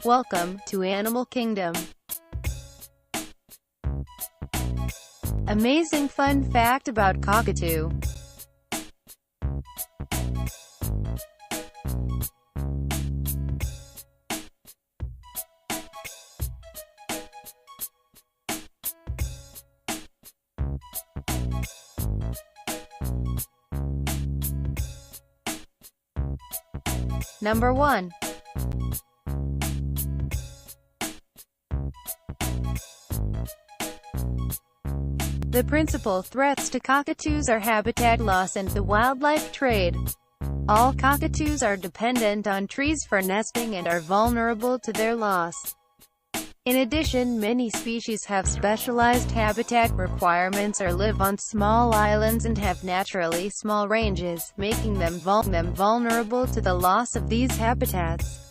Welcome to Animal Kingdom. Amazing fun fact about cockatoo. Number 1. The principal threats to cockatoos are habitat loss and the wildlife trade. All cockatoos are dependent on trees for nesting and are vulnerable to their loss. In addition, many species have specialized habitat requirements or live on small islands and have naturally small ranges, making them vulnerable to the loss of these habitats.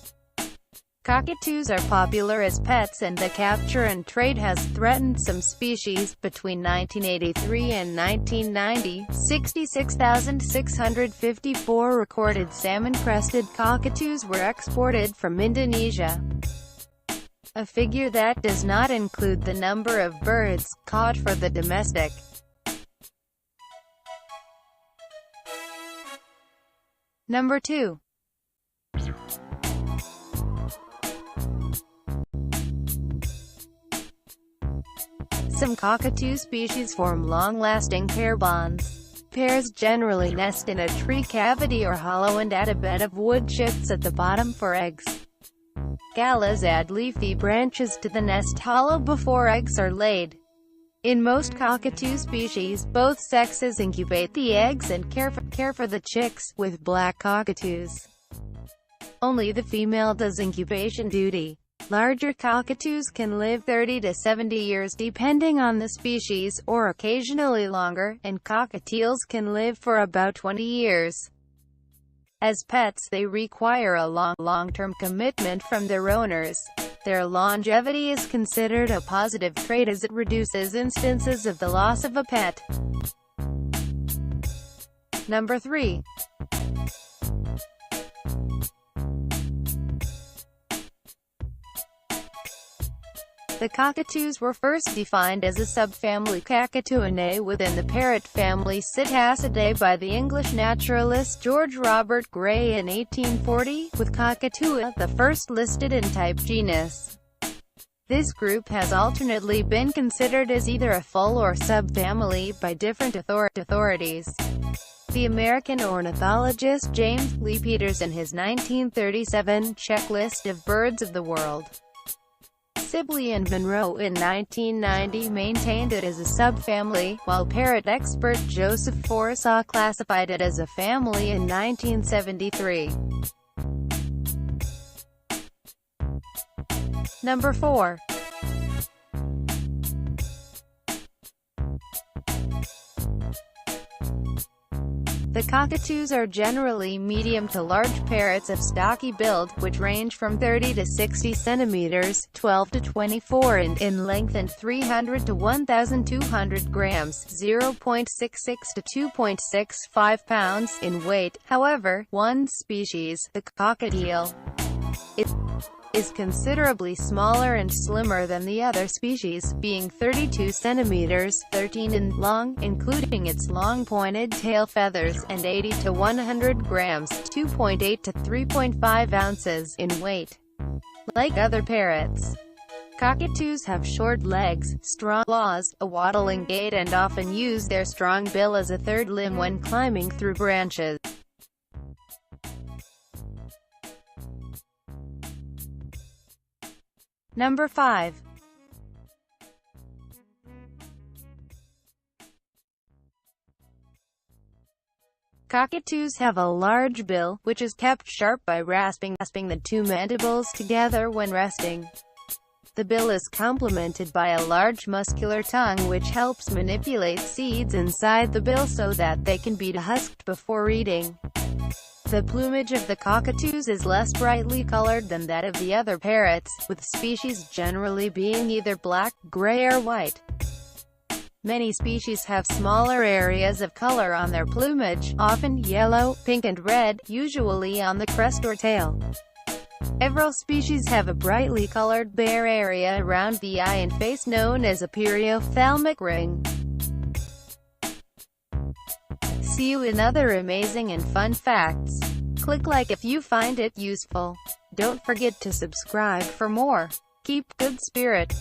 Cockatoos are popular as pets, and the capture and trade has threatened some species. Between 1983 and 1990, 66,654 recorded salmon-crested cockatoos were exported from Indonesia. A figure that does not include the number of birds caught for the domestic. Number 2. Some cockatoo species form long-lasting pair bonds. Pairs generally nest in a tree cavity or hollow and add a bed of wood chips at the bottom for eggs. Galahs add leafy branches to the nest hollow before eggs are laid. In most cockatoo species, both sexes incubate the eggs and care for the chicks, with black cockatoos. Only the female does incubation duty. Larger cockatoos can live 30 to 70 years depending on the species, or occasionally longer, and cockatiels can live for about 20 years. As pets, they require a long-term commitment from their owners. Their longevity is considered a positive trait as it reduces instances of the loss of a pet. Number 3. The cockatoos were first defined as a subfamily Cockatooinae within the parrot family Psittacidae by the English naturalist George Robert Gray in 1840, with Cockatoo the first listed in type genus. This group has alternately been considered as either a full or subfamily by different authorities. The American ornithologist James Lee Peters in his 1937 Checklist of Birds of the World. Sibley and Monroe in 1990 maintained it as a subfamily, while parrot expert Joseph Forsaw classified it as a family in 1973. Number 4. The cockatoos are generally medium to large parrots of stocky build, which range from 30 to 60 centimeters, 12 to 24 in length, and 300 to 1,200 grams, 0.66 to 2.65 pounds, in weight. However, one species, the cockatiel, is considerably smaller and slimmer than the other species, being 32 centimeters, 13 in long, including its long pointed tail feathers, and 80 to 100 grams, 2.8 to 3.5 ounces, in weight. Like other parrots, cockatoos have short legs, strong claws, a waddling gait, and often use their strong bill as a third limb when climbing through branches. Number 5. Cockatoos have a large bill, which is kept sharp by rasping the two mandibles together when resting. The bill is complemented by a large muscular tongue which helps manipulate seeds inside the bill so that they can be dehusked before eating. The plumage of the cockatoos is less brightly colored than that of the other parrots, with species generally being either black, gray or white. Many species have smaller areas of color on their plumage, often yellow, pink and red, usually on the crest or tail. Several species have a brightly colored bare area around the eye and face known as a periophthalmic ring. See you in other amazing and fun facts. Click like if you find it useful. Don't forget to subscribe for more. Keep good spirit.